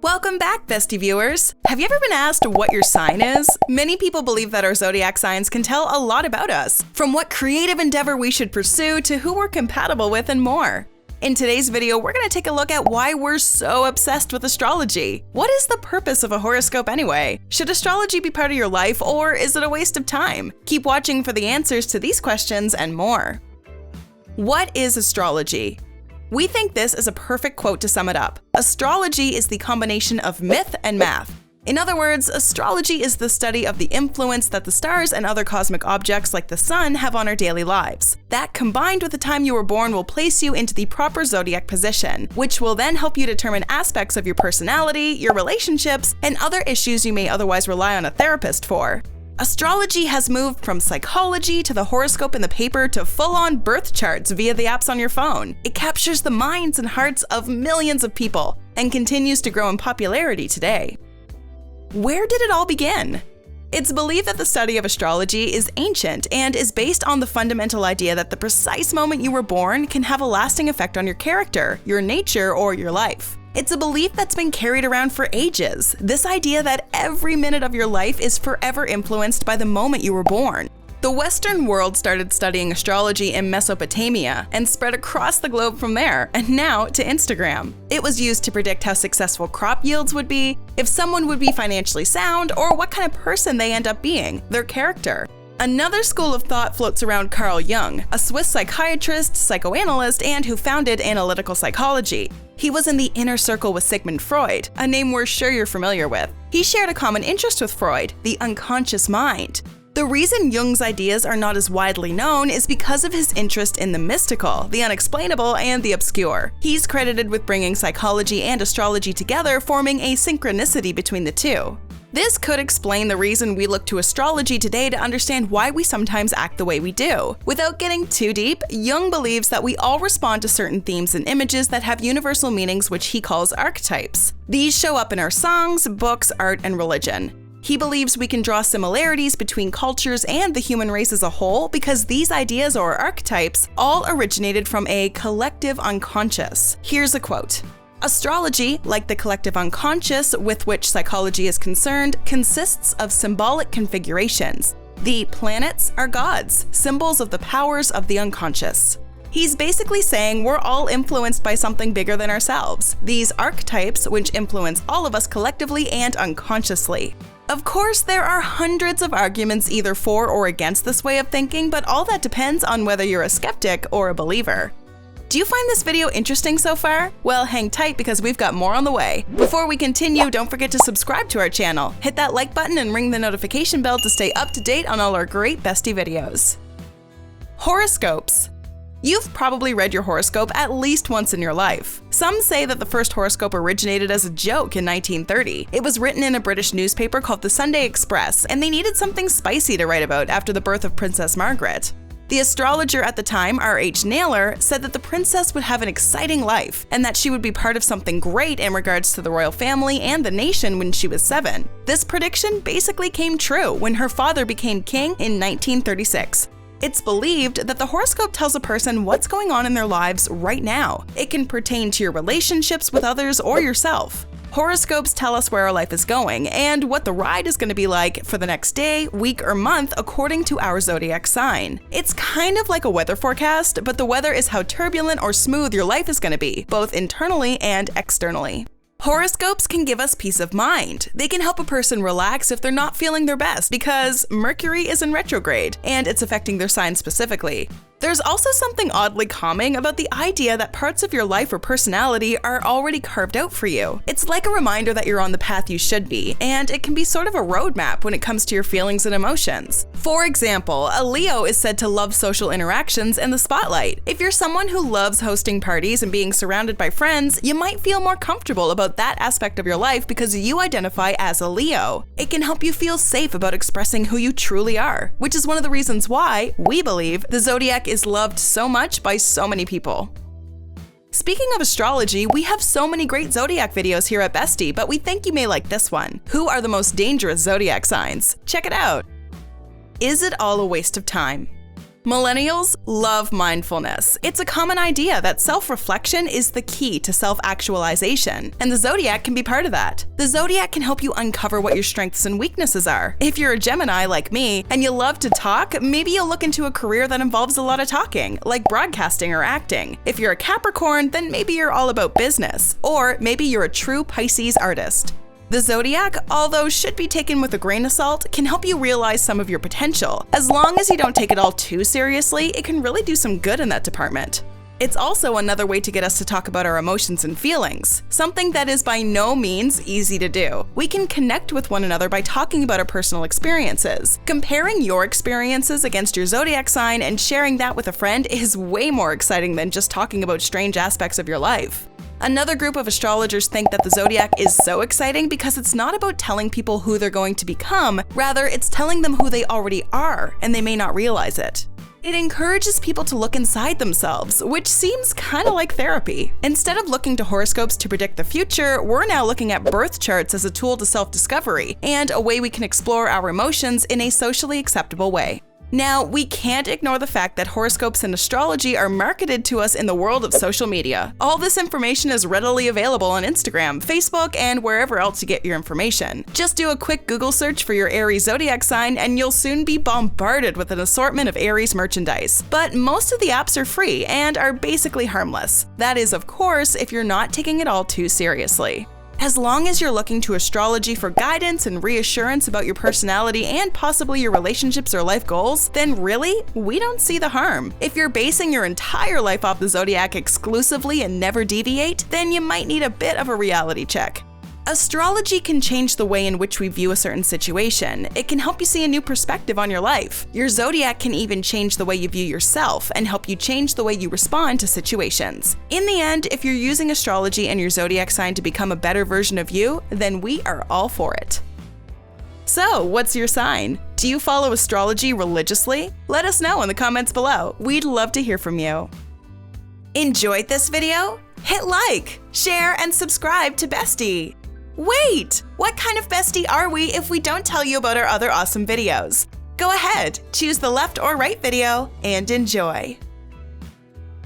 Welcome back, Bestie viewers! Have you ever been asked what your sign is? Many people believe that our zodiac signs can tell a lot about us, from what creative endeavor we should pursue to who we're compatible with and more. In today's video, we're going to take a look at why we're so obsessed with astrology. What is the purpose of a horoscope anyway? Should astrology be part of your life, or is it a waste of time? Keep watching for the answers to these questions and more. What is astrology? We think this is a perfect quote to sum it up. Astrology is the combination of myth and math. In other words, astrology is the study of the influence that the stars and other cosmic objects like the sun have on our daily lives. That, combined with the time you were born, will place you into the proper zodiac position, which will then help you determine aspects of your personality, your relationships, and other issues you may otherwise rely on a therapist for. Astrology has moved from psychology to the horoscope in the paper to full-on birth charts via the apps on your phone. It captures the minds and hearts of millions of people and continues to grow in popularity today. Where did it all begin? It's believed that the study of astrology is ancient and is based on the fundamental idea that the precise moment you were born can have a lasting effect on your character, your nature, or your life. It's a belief that's been carried around for ages, this idea that every minute of your life is forever influenced by the moment you were born. The Western world started studying astrology in Mesopotamia and spread across the globe from there, and now to Instagram. It was used to predict how successful crop yields would be, if someone would be financially sound, or what kind of person they end up being, their character. Another school of thought floats around Carl Jung, a Swiss psychiatrist, psychoanalyst, and who founded analytical psychology. He was in the inner circle with Sigmund Freud, a name we're sure you're familiar with. He shared a common interest with Freud, the unconscious mind. The reason Jung's ideas are not as widely known is because of his interest in the mystical, the unexplainable, and the obscure. He's credited with bringing psychology and astrology together, forming a synchronicity between the two. This could explain the reason we look to astrology today to understand why we sometimes act the way we do. Without getting too deep, Jung believes that we all respond to certain themes and images that have universal meanings, which he calls archetypes. These show up in our songs, books, art, and religion. He believes we can draw similarities between cultures and the human race as a whole because these ideas or archetypes all originated from a collective unconscious. Here's a quote. Astrology, like the collective unconscious with which psychology is concerned, consists of symbolic configurations. The planets are gods, symbols of the powers of the unconscious. He's basically saying we're all influenced by something bigger than ourselves, these archetypes which influence all of us collectively and unconsciously. Of course, there are hundreds of arguments either for or against this way of thinking, but all that depends on whether you're a skeptic or a believer. Do you find this video interesting so far? Well, hang tight because we've got more on the way. Before we continue, don't forget to subscribe to our channel. Hit that like button and ring the notification bell to stay up to date on all our great bestie videos. Horoscopes. You've probably read your horoscope at least once in your life. Some say that the first horoscope originated as a joke in 1930. It was written in a British newspaper called the Sunday Express, and they needed something spicy to write about after the birth of Princess Margaret. The astrologer at the time, R.H. Naylor, said that the princess would have an exciting life and that she would be part of something great in regards to the royal family and the nation when she was 7. This prediction basically came true when her father became king in 1936. It's believed that the horoscope tells a person what's going on in their lives right now. It can pertain to your relationships with others or yourself. Horoscopes tell us where our life is going and what the ride is going to be like for the next day, week, or month according to our zodiac sign. It's kind of like a weather forecast, but the weather is how turbulent or smooth your life is going to be, both internally and externally. Horoscopes can give us peace of mind. They can help a person relax if they're not feeling their best because Mercury is in retrograde and it's affecting their sign specifically. There's also something oddly calming about the idea that parts of your life or personality are already carved out for you. It's like a reminder that you're on the path you should be, and it can be sort of a roadmap when it comes to your feelings and emotions. For example, a Leo is said to love social interactions and the spotlight. If you're someone who loves hosting parties and being surrounded by friends, you might feel more comfortable about that aspect of your life because you identify as a Leo. It can help you feel safe about expressing who you truly are, which is one of the reasons why we believe the zodiac is loved so much by so many people. Speaking of astrology, we have so many great zodiac videos here at Bestie, but we think you may like this one. Who are the most dangerous zodiac signs? Check it out. Is it all a waste of time? Millennials love mindfulness. It's a common idea that self-reflection is the key to self-actualization, and the Zodiac can be part of that. The Zodiac can help you uncover what your strengths and weaknesses are. If you're a Gemini like me and you love to talk, maybe you'll look into a career that involves a lot of talking, like broadcasting or acting. If you're a Capricorn, then maybe you're all about business. Or maybe you're a true Pisces artist. The Zodiac, although should be taken with a grain of salt, can help you realize some of your potential. As long as you don't take it all too seriously, it can really do some good in that department. It's also another way to get us to talk about our emotions and feelings, something that is by no means easy to do. We can connect with one another by talking about our personal experiences. Comparing your experiences against your Zodiac sign and sharing that with a friend is way more exciting than just talking about strange aspects of your life. Another group of astrologers think that the Zodiac is so exciting because it's not about telling people who they're going to become, rather it's telling them who they already are, and they may not realize it. It encourages people to look inside themselves, which seems kind of like therapy. Instead of looking to horoscopes to predict the future, we're now looking at birth charts as a tool to self-discovery, and a way we can explore our emotions in a socially acceptable way. Now, we can't ignore the fact that horoscopes and astrology are marketed to us in the world of social media. All this information is readily available on Instagram, Facebook, and wherever else you get your information. Just do a quick Google search for your Aries zodiac sign and you'll soon be bombarded with an assortment of Aries merchandise. But most of the apps are free and are basically harmless. That is, of course, if you're not taking it all too seriously. As long as you're looking to astrology for guidance and reassurance about your personality and possibly your relationships or life goals, then really, we don't see the harm. If you're basing your entire life off the Zodiac exclusively and never deviate, then you might need a bit of a reality check. Astrology can change the way in which we view a certain situation. It can help you see a new perspective on your life. Your Zodiac can even change the way you view yourself and help you change the way you respond to situations. In the end, if you're using astrology and your Zodiac sign to become a better version of you, then we are all for it. So, what's your sign? Do you follow astrology religiously? Let us know in the comments below. We'd love to hear from you. Enjoyed this video? Hit like, share, and subscribe to Bestie. Wait! What kind of bestie are we if we don't tell you about our other awesome videos? Go ahead, choose the left or right video, and enjoy!